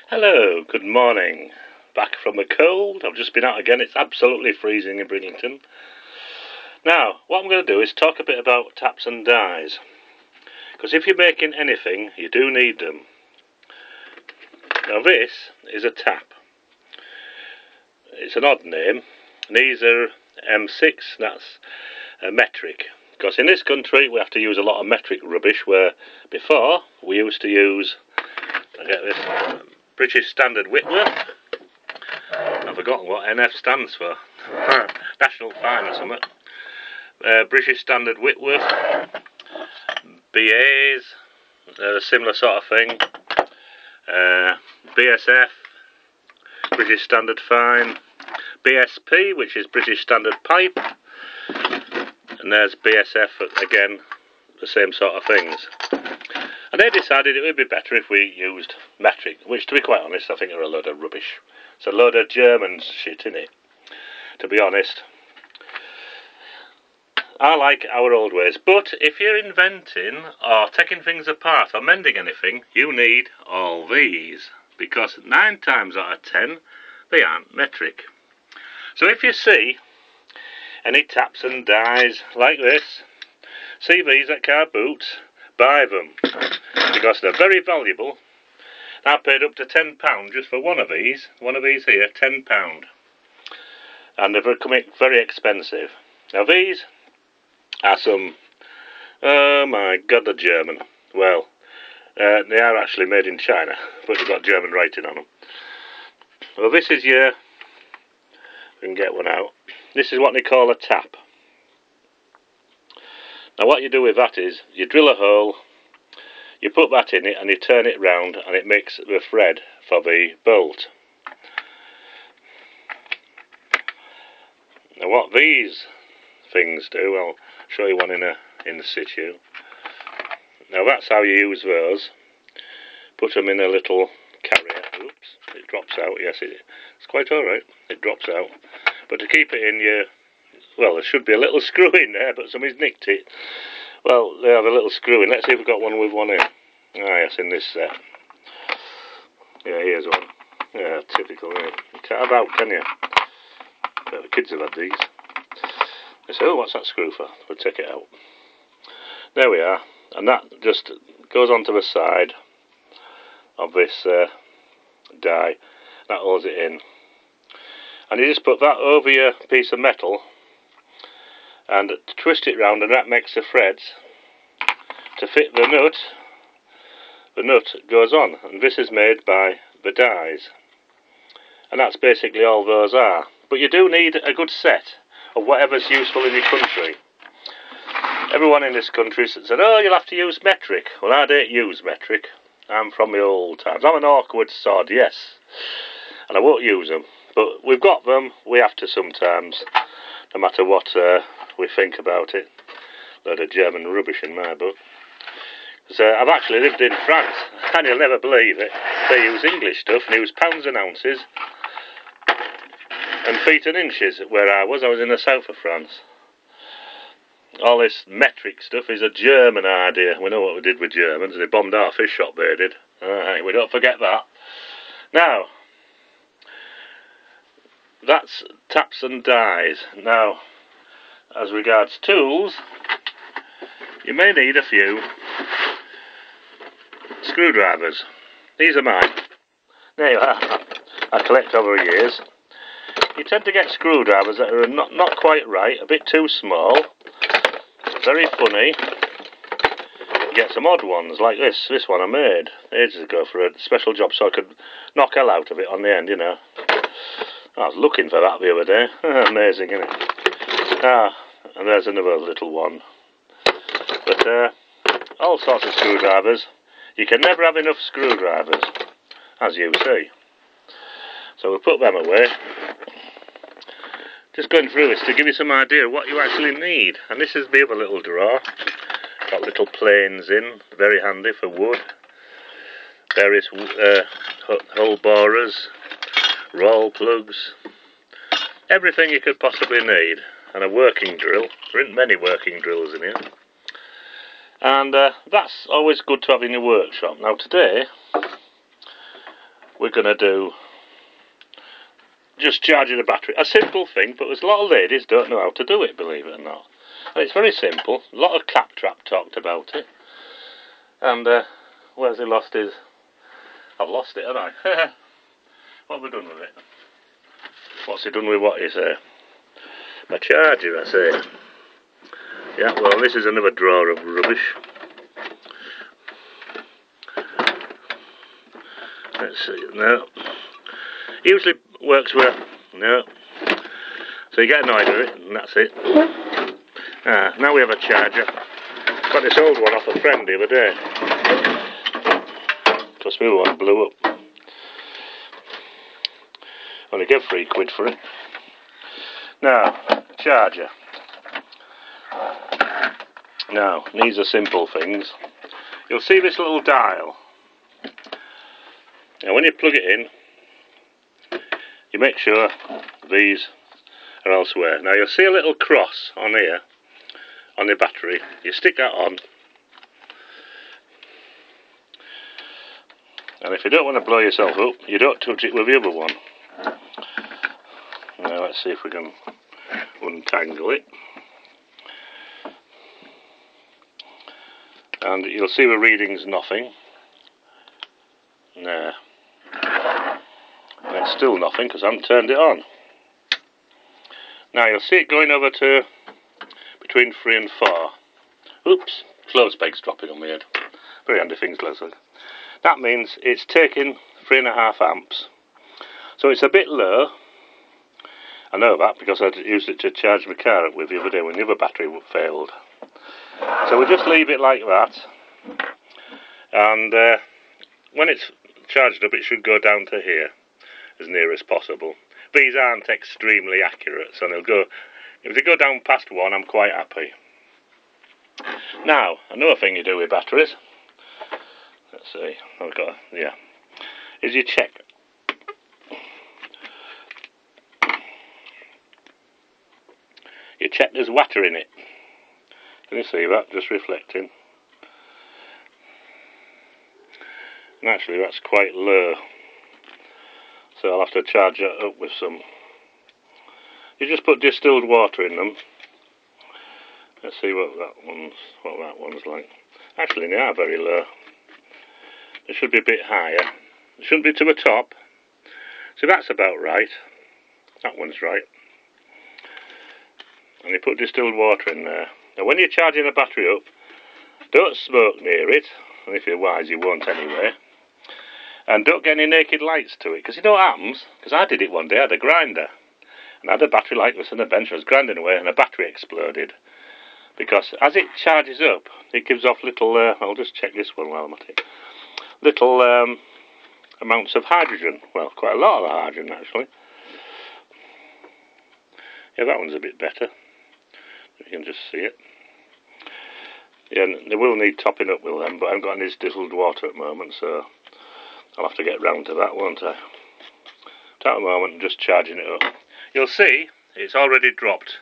Hello, good morning. Back from the cold. I've just been out again. It's absolutely freezing in Bridlington. Now, what I'm going to do is talk a bit about taps and dies. Because if you're making anything, you do need them. Now this is a tap. It's an odd name. And these are M6, that's a metric. Because in this country we have to use a lot of metric rubbish, where before we used to use, I get this, British Standard Whitworth. I've forgotten what NF stands for. National Fine or something. British Standard Whitworth. BAs, a similar sort of thing. BSF, British Standard Fine. BSP, which is British Standard Pipe. And there's BSF again, the same sort of things. And they decided it would be better if we used metric, which, to be quite honest, I think are a load of rubbish. It's a load of German shit, innit? To be honest. I like our old ways, but if you're inventing or taking things apart or mending anything, you need all these, because 9 times out of 10 they aren't metric. So if you see any taps and dies like this, see these at car boots, buy them, because they're very valuable. I paid up to £10 just for one of these here, £10. And they're becoming very expensive. Now these are some, oh my god, they're German. Well, they are actually made in China, but they've got German writing on them. Well, this is your, we can get one out, this is what they call a tap. Now what you do with that is, you drill a hole, you put that in it and you turn it round and it makes the thread for the bolt. Now what these things do, I'll show you one in situ. Now that's how you use those. Put them in a little carrier. Oops, it drops out. Yes, it's quite alright. It drops out. But to keep it in well, there should be a little screw in there, but somebody's nicked it. Well, they have a little screw in. Let's see if we've got one with one in. Ah, yes, in this set. Yeah, here's one. Yeah, typical, isn't it? You can't have out, can you? But the kids have had these. They say, oh, what's that screw for? We'll take it out. There we are. And that just goes onto the side of this die. That holds it in. And you just put that over your piece of metal and twist it round, and that makes the threads to fit the nut. The nut goes on, and this is made by the dies. And that's basically all those are. But you do need a good set of whatever's useful in your country. Everyone in this country said, oh, you'll have to use metric. Well, I don't use metric. I'm from the old times. I'm an awkward sod, yes. And I won't use them. But we've got them, we have to sometimes, no matter what we think about it. Load of German rubbish in my book. Because I've actually lived in France, and you'll never believe it. They use English stuff, and use pounds and ounces, and feet and inches where I was in the south of France. All this metric stuff is a German idea. We know what we did with Germans. They bombed our fish shop, they did. We don't forget that. Now, that's taps and dies. Now, as regards tools, you may need a few screwdrivers. These are mine. There you are. I collect over years. You tend to get screwdrivers that are not quite right, a bit too small, very funny. You get some odd ones like this. This one I made ages ago for a special job, so I could knock hell out of it on the end, you know. I was looking for that the other day. Amazing, isn't it? Ah, and there's another little one. But all sorts of screwdrivers. You can never have enough screwdrivers, as you see. So we'll put them away. Just going through this to give you some idea of what you actually need. And this is the other little drawer. Got little planes in, very handy for wood. Various hole borers, roll plugs, everything you could possibly need. And a working drill. There aren't many working drills in here. And that's always good to have in your workshop. Now today, we're going to do just charging the battery. A simple thing, but there's a lot of ladies don't know how to do it, believe it or not. And it's very simple. A lot of claptrap talked about it. And where's he lost his... I've lost it, haven't I? What have we done with it? What's he done with what, you say? My charger, I say. Yeah, well, this is another drawer of rubbish. Let's see, no. Usually works well. No. So you get annoyed with it, and that's it. Ah, now we have a charger. Got this old one off a friend the other day. Trust me, one blew up. Only get £3 for it. Now, charger. Now, these are simple things. You'll see this little dial. Now, when you plug it in, you make sure these are elsewhere. Now, you'll see a little cross on here, on the battery. You stick that on. And if you don't want to blow yourself up, you don't touch it with the other one. Now, let's see if we can untangle it. And you'll see the reading's nothing. Nah. And it's still nothing because I haven't turned it on. Now you'll see it going over to between 3 and 4. Oops, clothes pegs dropping on my head. Very handy things, Leslie. That means it's taking 3.5 amps. So it's a bit low. I know that because I used it to charge my car up with the other day when the other battery failed. So we just leave it like that. And when it's charged up, it should go down to here as near as possible. These aren't extremely accurate, so they'll go. If they go down past 1, I'm quite happy. Now, another thing you do with batteries, let's see, is you check. You check there's water in it. Can you see that? Just reflecting. And actually that's quite low. So I'll have to charge that up with some. You just put distilled water in them. Let's see what that one's like. Actually they are very low. They should be a bit higher. They shouldn't be to the top. So that's about right. That one's right. And you put distilled water in there. Now when you're charging a battery up, don't smoke near it, and if you're wise you won't anyway. And don't get any naked lights to it, because you know what happens? Because I did it one day, I had a grinder, and I had a battery light was on the bench, I was grinding away, and a battery exploded. Because as it charges up, it gives off little, I'll just check this one while I'm at it, little amounts of hydrogen. Well, quite a lot of hydrogen actually. Yeah, that one's a bit better. You can just see it. Yeah, they will need topping up with them, but I haven't got any distilled water at the moment, so I'll have to get round to that, won't I? But at the moment, I'm just charging it up. You'll see it's already dropped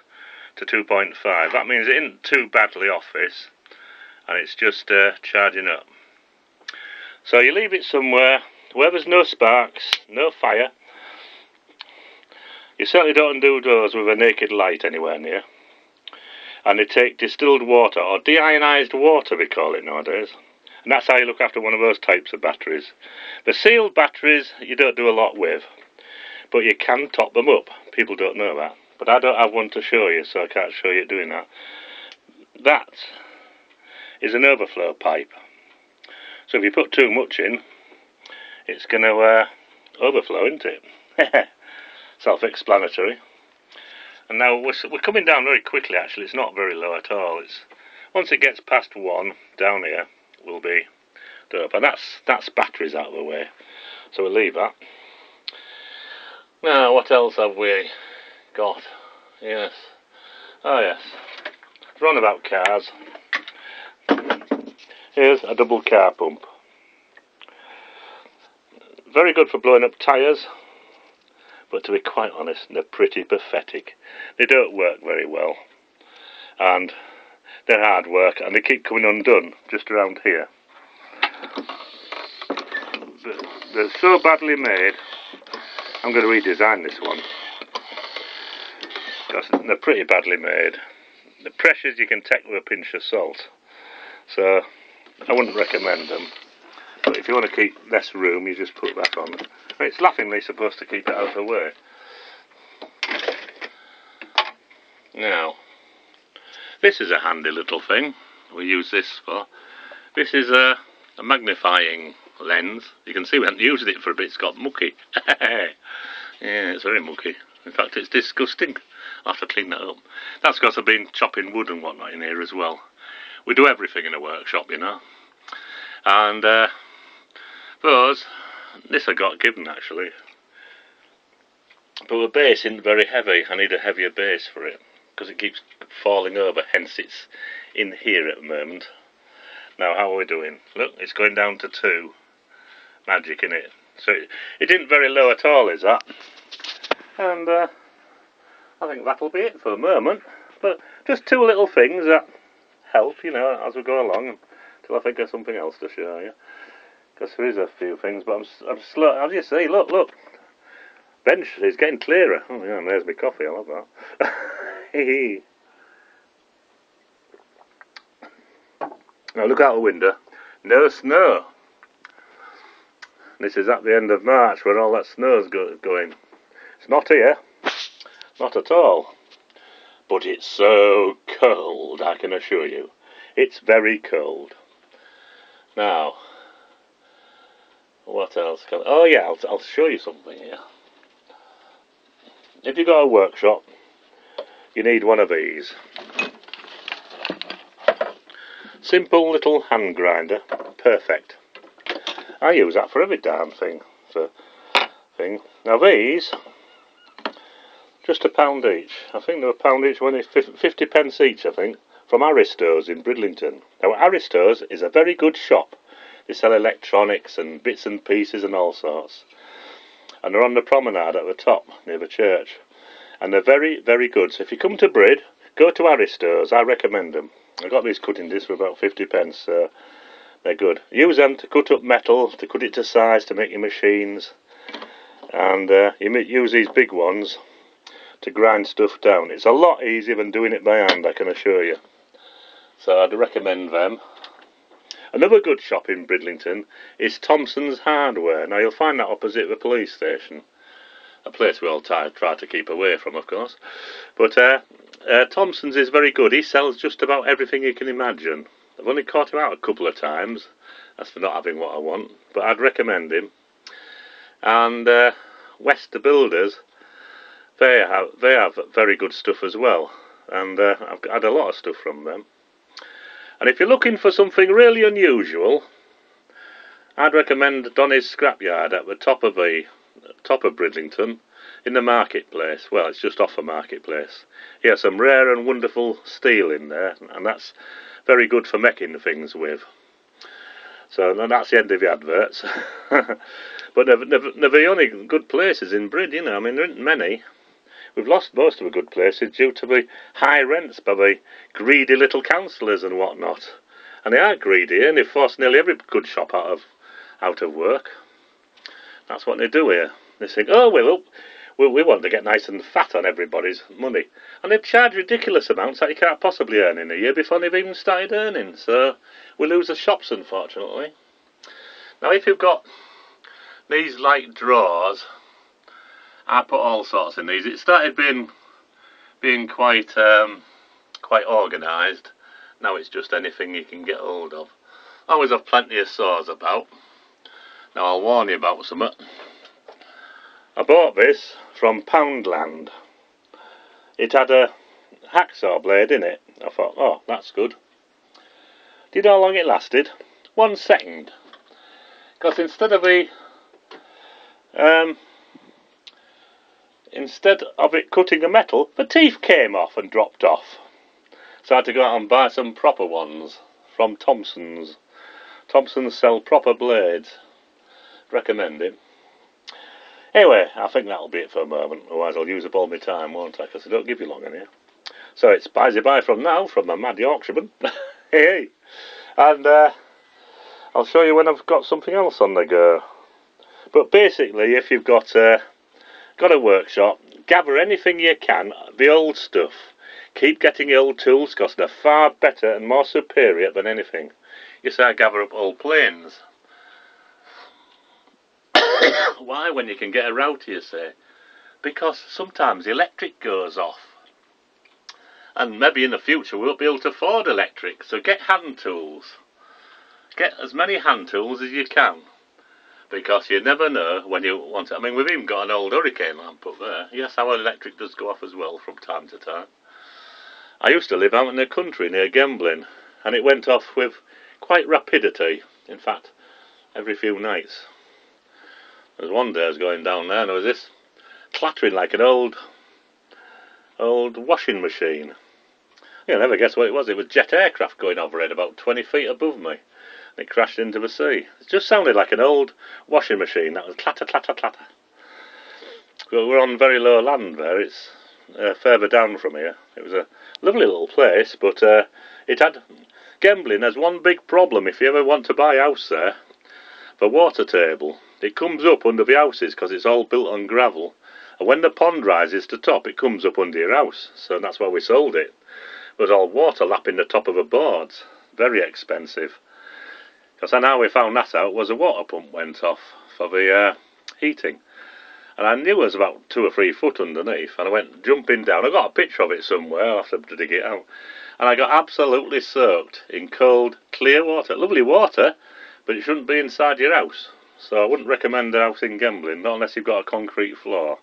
to 2.5. That means it isn't too badly off this, and it's just charging up. So you leave it somewhere where there's no sparks, no fire. You certainly don't do those with a naked light anywhere near. And they take distilled water, or deionized water we call it nowadays. And that's how you look after one of those types of batteries. The sealed batteries you don't do a lot with, but you can top them up. People don't know that. But I don't have one to show you, so I can't show you doing that. That is an overflow pipe. So if you put too much in, it's going to overflow, isn't it? Self-explanatory. And now we're coming down very quickly actually, it's not very low at all. Once it gets past 1 down here, we'll be done up. And that's batteries out of the way. So we'll leave that. Now what else have we got? Yes. Oh yes. We're on about cars. Here's a double car pump. Very good for blowing up tyres. But to be quite honest, they're pretty pathetic. They don't work very well. And they're hard work, and they keep coming undone just around here. they're so badly made. I'm going to redesign this one. Because they're pretty badly made. The pressures you can take with a pinch of salt. So I wouldn't recommend them. But if you want to keep less room, you just put that on. It's laughingly supposed to keep it out of the way. Now, this is a handy little thing we use this for. This is a magnifying lens. You can see we haven't used it for a bit, it's got mucky. Yeah, it's very mucky. In fact, it's disgusting. I'll have to clean that up. That's because I've been chopping wood and whatnot in here as well. We do everything in a workshop, you know. And this I got given actually. But the base isn't very heavy. I need a heavier base for it because it keeps falling over, hence it's in here at the moment. Now, how are we doing? Look, it's going down to 2. Magic in it. So it isn't very low at all, is that? And I think that'll be it for the moment. But just 2 little things that help, you know, as we go along until I think of something else to show you. Because there is a few things, but I'm slow. I'll just say, look. Bench is getting clearer. Oh yeah, there's my coffee. I love that. Now look out the window. No snow. This is at the end of March when all that snow's going. It's not here. Not at all. But it's so cold, I can assure you. It's very cold. Now, what else can... Oh yeah, I'll show you something here. If you've got a workshop, you need one of these. Simple little hand grinder, perfect. I use that for every damn thing. Now these, just £1 each. I think they're £1 each, when it's 50 pence each, I think, from Aristo's in Bridlington. Now Aristo's is a very good shop. They sell electronics and bits and pieces and all sorts. And they're on the promenade at the top, near the church. And they're very, very good. So if you come to Brid, go to Aristo's, I recommend them. I got these cutting discs for about 50 pence, so they're good. Use them to cut up metal, to cut it to size, to make your machines. And you use these big ones to grind stuff down. It's a lot easier than doing it by hand, I can assure you. So I'd recommend them. Another good shop in Bridlington is Thompson's Hardware. Now you'll find that opposite the police station. A place we all try to keep away from, of course. But Thompson's is very good. He sells just about everything you can imagine. I've only caught him out a couple of times. That's for not having what I want. But I'd recommend him. And Wester Builders, they have very good stuff as well. And I've had a lot of stuff from them. And if you're looking for something really unusual, I'd recommend Donny's Scrapyard at the top of Bridlington, in the marketplace. Well, it's just off the marketplace. He has some rare and wonderful steel in there, and that's very good for making things with. So that's the end of the adverts. But they're the only good places in Brid, you know. I mean, there aren't many. We've lost most of the good places due to the high rents by the greedy little councillors and whatnot. And they are greedy, and they've forced nearly every good shop out of work. That's what they do here. They think, oh, we want to get nice and fat on everybody's money. And they've charged ridiculous amounts that you can't possibly earn in a year before they've even started earning. So we lose the shops, unfortunately. Now, if you've got these light drawers, I put all sorts in these. It started being quite organised. Now it's just anything you can get hold of. I always have plenty of saws about. Now I'll warn you about something. I bought this from Poundland. It had a hacksaw blade in it. I thought, oh, that's good. Do you know how long it lasted? 1 second. Because instead of it cutting the metal, the teeth came off and dropped off. So I had to go out and buy some proper ones from Thompson's. Thompson's sell proper blades. Recommend him. Anyway, I think that'll be it for a moment. Otherwise I'll use up all my time, won't I? Because I don't give you long in here. So it's bye-bye from now, from the Mad Yorkshireman. Hey! And I'll show you when I've got something else on the go. But basically, if you've got a workshop, gather anything you can, the old stuff. Keep getting the old tools because they're far better and more superior than anything. You say I gather up old planes. Why, when you can get a router, you say? Because sometimes the electric goes off. And maybe in the future we won't be able to afford electric, so get hand tools. Get as many hand tools as you can. Because you never know when you want it. I mean, we've even got an old hurricane lamp up there. Yes, our electric does go off as well from time to time. I used to live out in the country near Gemblin, and it went off with quite rapidity. In fact, every few nights. There was one day I was going down there and there was this clattering like an old washing machine. You'll never guess what it was. It was jet aircraft going overhead about 20 feet above me. It crashed into the sea. It just sounded like an old washing machine. That was clatter, clatter, clatter. We're on very low land there. It's further down from here. It was a lovely little place, but it had... Gemblin has one big problem if you ever want to buy a house there. The water table. It comes up under the houses because it's all built on gravel. And when the pond rises to top, it comes up under your house. So that's why we sold it. It was all water lapping the top of the boards. Very expensive. Because how we found that out was a water pump went off for the heating. And I knew it was about 2 or 3 foot underneath. And I went jumping down. I got a picture of it somewhere. I'll have to dig it out. And I got absolutely soaked in cold, clear water. Lovely water, but it shouldn't be inside your house. So I wouldn't recommend a house in Gemblin, not unless you've got a concrete floor.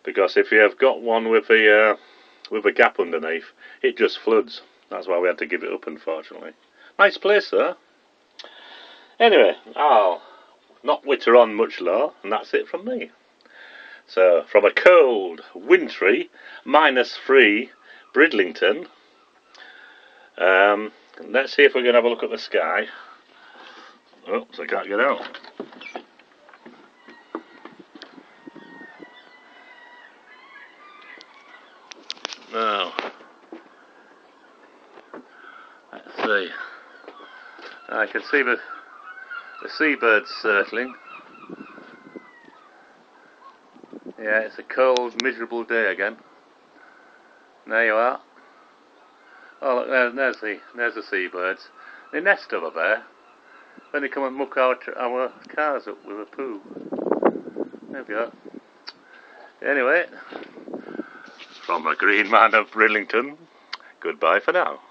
Because if you've got one with a gap underneath, it just floods. That's why we had to give it up, unfortunately. Nice place, though. Anyway, I'll not witter on much more, and that's it from me. So, from a cold, wintry, -3 Bridlington, let's see if we can have a look at the sky. Oh, so I can't get out. Now, let's see. I can see the seabirds circling. Yeah, it's a cold, miserable day again. There you are. Oh look, there's the seabirds. They nest over there. Then they come and muck our cars up with a poo. There we are. Anyway, from a green man of Bridlington, goodbye for now.